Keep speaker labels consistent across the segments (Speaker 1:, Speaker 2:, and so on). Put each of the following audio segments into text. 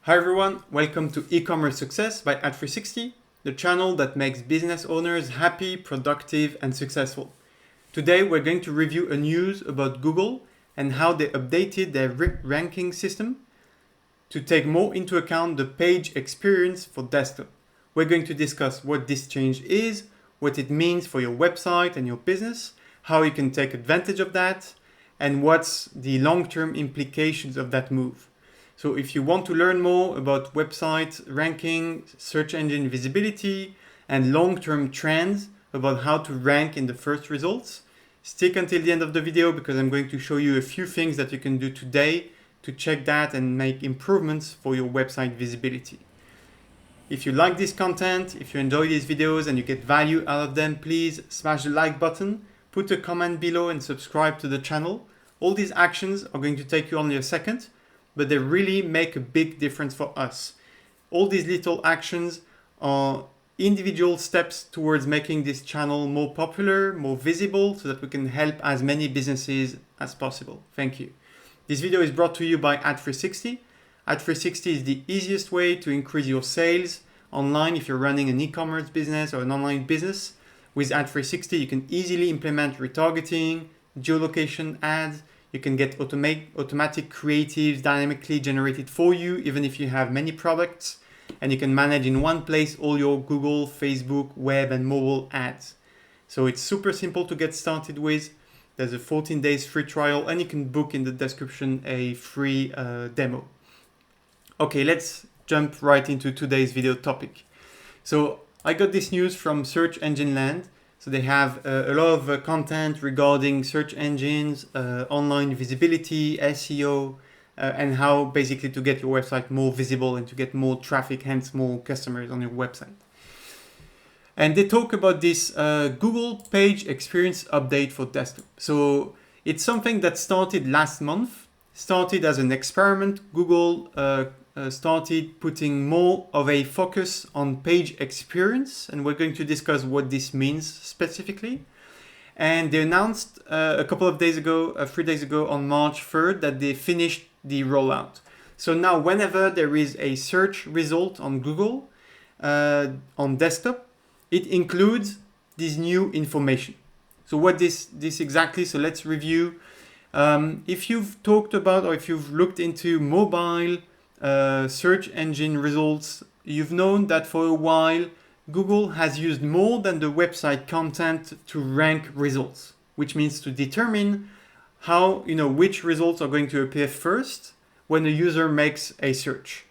Speaker 1: Hi everyone, welcome to E-commerce Success by Ad360, the channel that makes business owners happy, productive, and successful. Today we're going to review a news about Google and how they updated their ranking system to take more into account the page experience for desktop. We're going to discuss what this change is, what it means for your website and your business, how you can take advantage of that, and what's the long-term implications of that move. So if you want to learn more about website ranking, search engine visibility, and long-term trends about how to rank in the first results, stick until the end of the video because I'm going to show you a few things that you can do today to check that and make improvements for your website visibility. If you like this content, if you enjoy these videos and you get value out of them, please smash the like button, put a comment below and subscribe to the channel. All these actions are going to take you only a second, but they really make a big difference for us. All these little actions are individual steps towards making this channel more popular, more visible, so that we can help as many businesses as possible. Thank you. This video is brought to you by Ad360. Ad360 is the easiest way to increase your sales online if you're running an e-commerce business or an online business. With Ad360, you can easily implement retargeting, geolocation ads. You can get automatic creatives dynamically generated for you, even if you have many products. And you can manage in one place all your Google, Facebook, web, and mobile ads. So it's super simple to get started with. There's a 14 days free trial, and you can book in the description a free demo. Okay, let's jump right into today's video topic. So I got this news from SearchEngineLand. So they have a lot of content regarding search engines, online visibility, SEO, and how basically to get your website more visible and to get more traffic, hence more customers on your website. And they talk about this Google page experience update for desktop. So it's something that started last month, started as an experiment. Google started putting more of a focus on page experience, and we're going to discuss what this means specifically. And they announced a couple of days ago, 3 days ago on March 3rd, that they finished the rollout. So now whenever there is a search result on Google on desktop, it includes this new information. So what this exactly, so let's review. If you've talked about or if you've looked into mobile search engine results, you've known that for a while Google has used more than the website content to rank results, which means to determine how, which results are going to appear first when a user makes a search.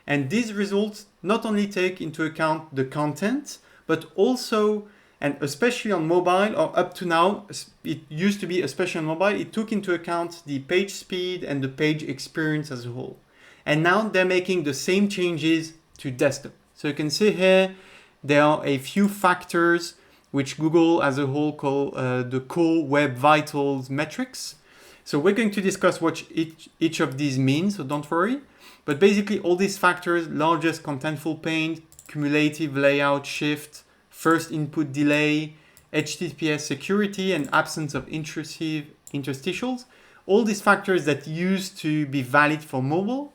Speaker 1: And these results not only take into account the content, but also, and especially on mobile, or up to now, it used to be especially on mobile, it took into account the page speed and the page experience as a whole. And now they're making the same changes to desktop. So you can see here, there are a few factors which Google as a whole call the core web vitals metrics. So we're going to discuss what each of these means, so don't worry. But basically all these factors, largest contentful paint, cumulative layout shift, first input delay, HTTPS security, and absence of intrusive interstitials, all these factors that used to be valid for mobile,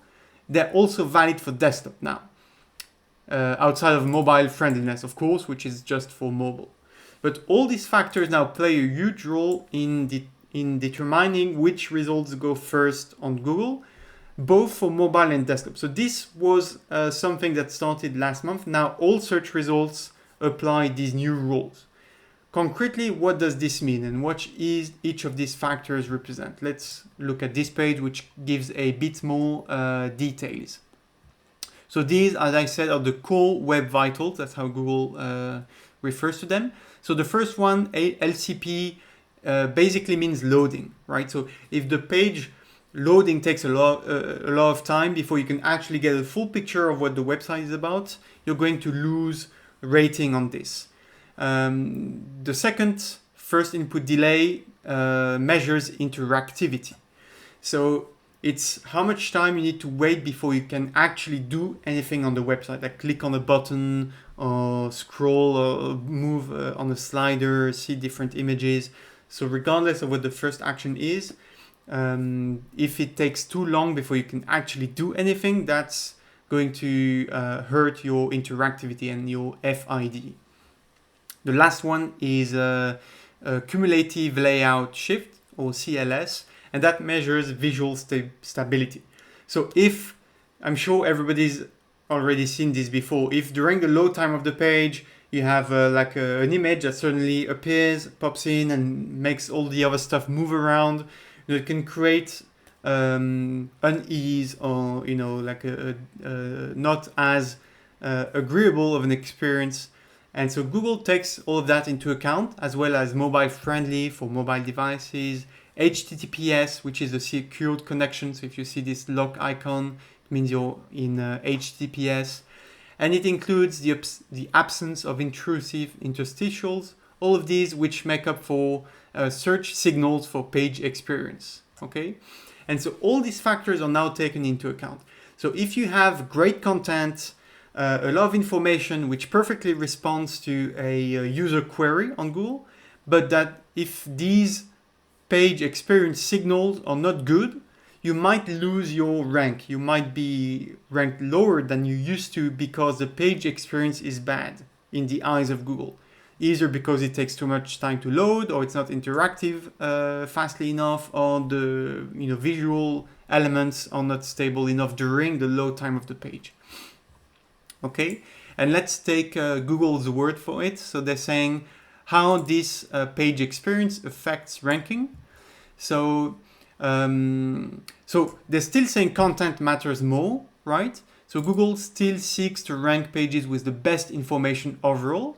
Speaker 1: they're also valid for desktop now. Outside of mobile friendliness, of course, which is just for mobile. But all these factors now play a huge role in determining which results go first on Google, both for mobile and desktop. So this was something that started last month. Now all search results apply these new rules. Concretely, what does this mean and what is each of these factors represent? Let's look at this page, which gives a bit more details. So these, as I said, are the core web vitals. That's how Google refers to them. So the first one, LCP, basically means loading, right? So if the page loading takes a lot of time before you can actually get a full picture of what the website is about, you're going to lose rating on this. The second, first input delay, measures interactivity. So it's how much time you need to wait before you can actually do anything on the website, like click on a button or scroll or move on a slider, see different images. So regardless of what the first action is, if it takes too long before you can actually do anything, that's going to hurt your interactivity and your FID. The last one is a cumulative layout shift, or CLS, and that measures visual stability. So if, I'm sure everybody's already seen this before, if during the load time of the page you have an image that suddenly appears, pops in, and makes all the other stuff move around, it can create unease, or not as agreeable of an experience. And so Google takes all of that into account, as well as mobile friendly for mobile devices, HTTPS, which is a secured connection. So if you see this lock icon, it means you're in HTTPS. And it includes the absence of intrusive interstitials, all of these which make up for search signals for page experience. Okay? And so all these factors are now taken into account. So if you have great content, a lot of information which perfectly responds to a user query on Google, but that if these page experience signals are not good, you might lose your rank. You might be ranked lower than you used to because the page experience is bad in the eyes of Google. Either because it takes too much time to load, or it's not interactive fastly enough, or the visual elements are not stable enough during the load time of the page. Okay, and let's take Google's word for it. So they're saying how this page experience affects ranking. So they're still saying content matters more, right? So Google still seeks to rank pages with the best information overall,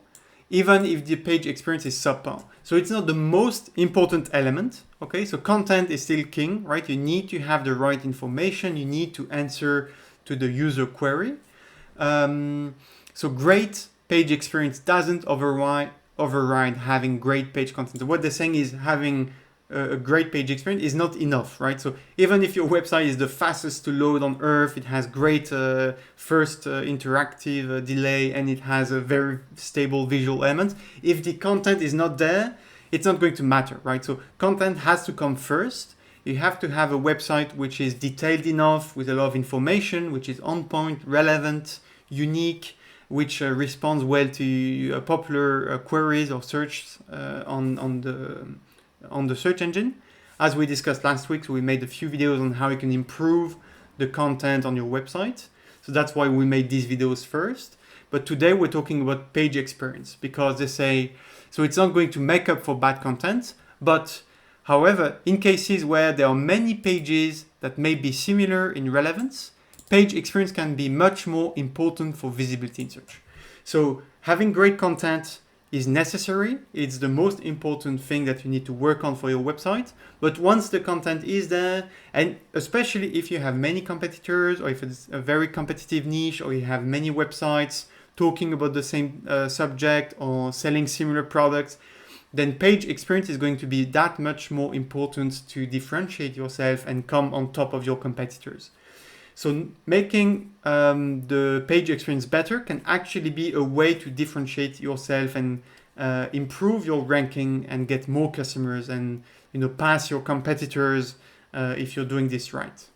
Speaker 1: even if the page experience is subpar. So it's not the most important element, okay? So content is still king, right? You need to have the right information. You need to answer to the user query. So great page experience doesn't override having great page content. So what they're saying is having a great page experience is not enough, right? So even if your website is the fastest to load on earth, it has great first interactive delay, and it has a very stable visual element, if the content is not there, it's not going to matter, right? So content has to come first. You have to have a website which is detailed enough, with a lot of information, which is on point, relevant, unique, which responds well to popular queries or search on the search engine. As we discussed last week, so we made a few videos on how you can improve the content on your website. So that's why we made these videos first. But today we're talking about page experience, because they say, so it's not going to make up for bad content, but however, in cases where there are many pages that may be similar in relevance, page experience can be much more important for visibility in search. So having great content is necessary. It's the most important thing that you need to work on for your website. But once the content is there, and especially if you have many competitors, or if it's a very competitive niche, or you have many websites talking about the same subject or selling similar products, then page experience is going to be that much more important to differentiate yourself and come on top of your competitors. So making the page experience better can actually be a way to differentiate yourself and improve your ranking and get more customers and pass your competitors if you're doing this right.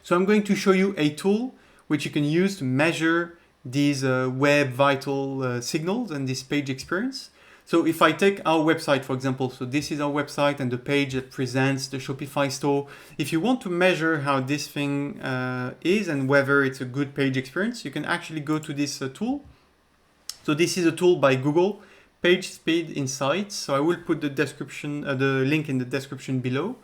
Speaker 1: So I'm going to show you a tool which you can use to measure these web vital signals and this page experience. So if I take our website, for example, so this is our website and the page that presents the Shopify store. If you want to measure how this thing is and whether it's a good page experience, you can actually go to this tool. So this is a tool by Google, Page Speed Insights. So I will put the link in the description below.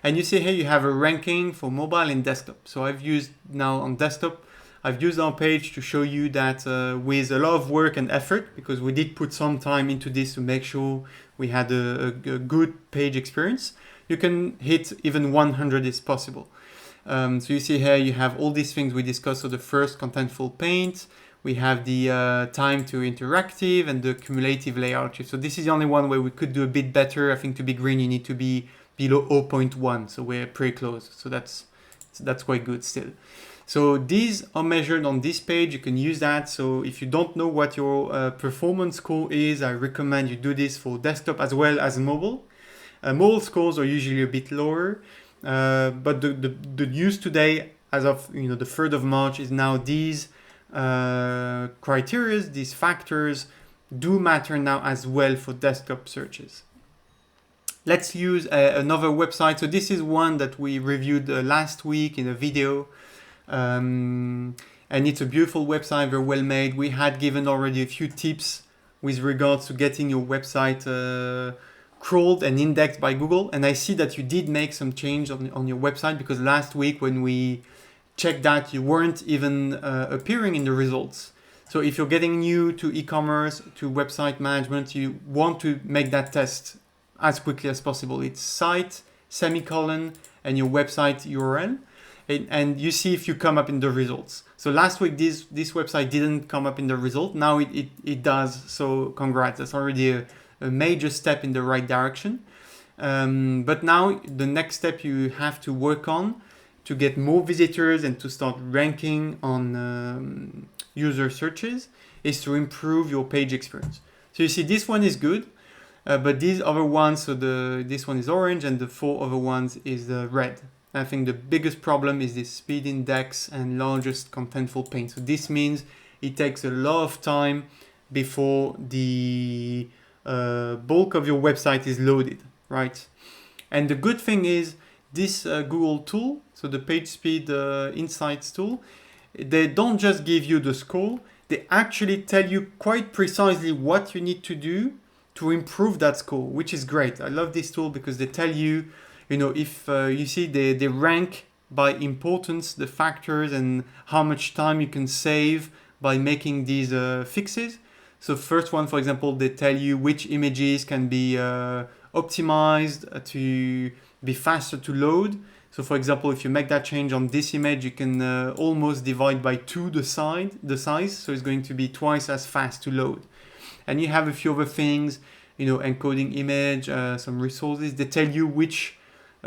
Speaker 1: And you see here you have a ranking for mobile and desktop. So I've used now on desktop, I've used our page to show you that with a lot of work and effort, because we did put some time into this to make sure we had a good page experience, you can hit even 100 is possible. So you see here you have all these things we discussed. So the first contentful paint, we have the time to interactive and the cumulative layout shift. So this is the only one where we could do a bit better. I think to be green you need to be below 0.1, so we're pretty close. So that's quite good still. So these are measured on this page. You can use that. So if you don't know what your performance score is, I recommend you do this for desktop as well as mobile. Mobile scores are usually a bit lower, but the news today as of the 3rd of March is now these criteria, these factors do matter now as well for desktop searches. Let's use another website. So this is one that we reviewed last week in a video. And it's a beautiful website, very well made. We had given already a few tips with regards to getting your website crawled and indexed by Google. And I see that you did make some change on your website, because last week when we checked that, you weren't even appearing in the results. So if you're getting new to e-commerce, to website management, you want to make that test as quickly as possible. It's site, semicolon, and your website URL. And you see if you come up in the results. So last week, this website didn't come up in the result. Now it does. So congrats. That's already a major step in the right direction. But now the next step you have to work on to get more visitors and to start ranking on user searches is to improve your page experience. So you see this one is good, but these other ones, so this one is orange and the 4 other ones is red. I think the biggest problem is this speed index and largest contentful paint. So this means it takes a lot of time before the bulk of your website is loaded, right? And the good thing is this Google tool, so the Page Speed Insights tool, they don't just give you the score, they actually tell you quite precisely what you need to do to improve that score, which is great. I love this tool because they tell you, if you see they rank by importance, the factors and how much time you can save by making these fixes. So first one, for example, they tell you which images can be optimized to be faster to load. So for example, if you make that change on this image, you can almost divide by 2 the size. So it's going to be twice as fast to load. And you have a few other things, encoding image, some resources. They tell you which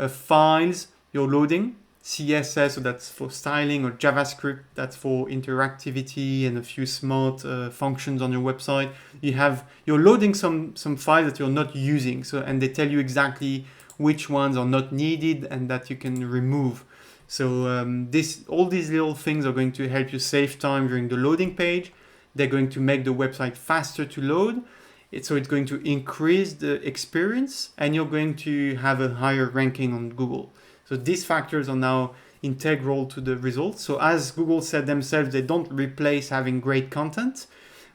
Speaker 1: files you're loading. CSS, so that's for styling, or JavaScript, that's for interactivity and a few smart functions on your website. You're loading some files that you're not using. So, and they tell you exactly which ones are not needed and that you can remove. So all these little things are going to help you save time during the loading page. They're going to make the website faster to load. So it's going to increase the experience and you're going to have a higher ranking on Google. So these factors are now integral to the results. So as Google said themselves, they don't replace having great content,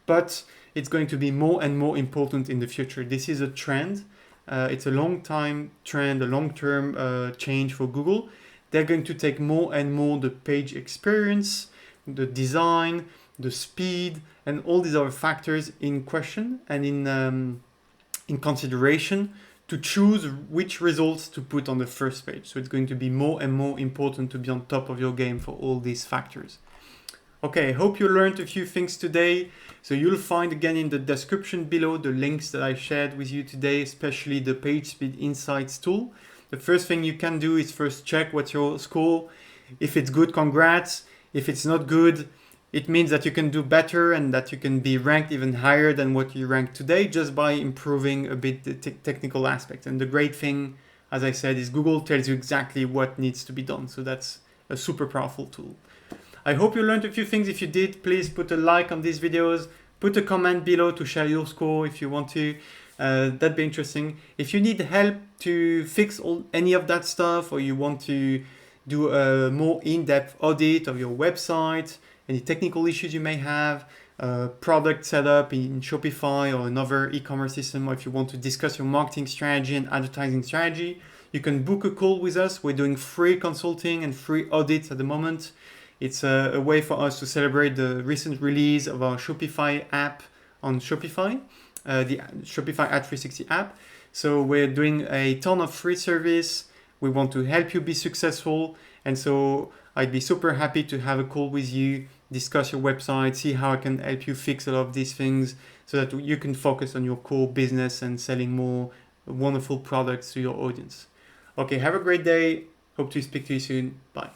Speaker 1: but it's going to be more and more important in the future. This is a trend. It's a long-time trend, a long-term change for Google. They're going to take more and more the page experience, the design, the speed, and all these other factors in question and in consideration to choose which results to put on the first page. So it's going to be more and more important to be on top of your game for all these factors. Okay, I hope you learned a few things today. So you'll find again in the description below the links that I shared with you today, especially the Page Speed Insights tool. The first thing you can do is first check what's your score. If it's good, congrats. If it's not good, it means that you can do better and that you can be ranked even higher than what you ranked today just by improving a bit the technical aspects. And the great thing, as I said, is Google tells you exactly what needs to be done. So that's a super powerful tool. I hope you learned a few things. If you did, please put a like on these videos. Put a comment below to share your score if you want to. That'd be interesting. If you need help to fix any of that stuff, or you want to do a more in-depth audit of your website, any technical issues you may have, product setup in Shopify or another e-commerce system, or if you want to discuss your marketing strategy and advertising strategy, you can book a call with us. We're doing free consulting and free audits at the moment. It's a way for us to celebrate the recent release of our Shopify app on Shopify, the Shopify Ad 360 app. So we're doing a ton of free service. We want to help you be successful. And so I'd be super happy to have a call with you, discuss your website, see how I can help you fix a lot of these things so that you can focus on your core business and selling more wonderful products to your audience. Okay, have a great day. Hope to speak to you soon. Bye.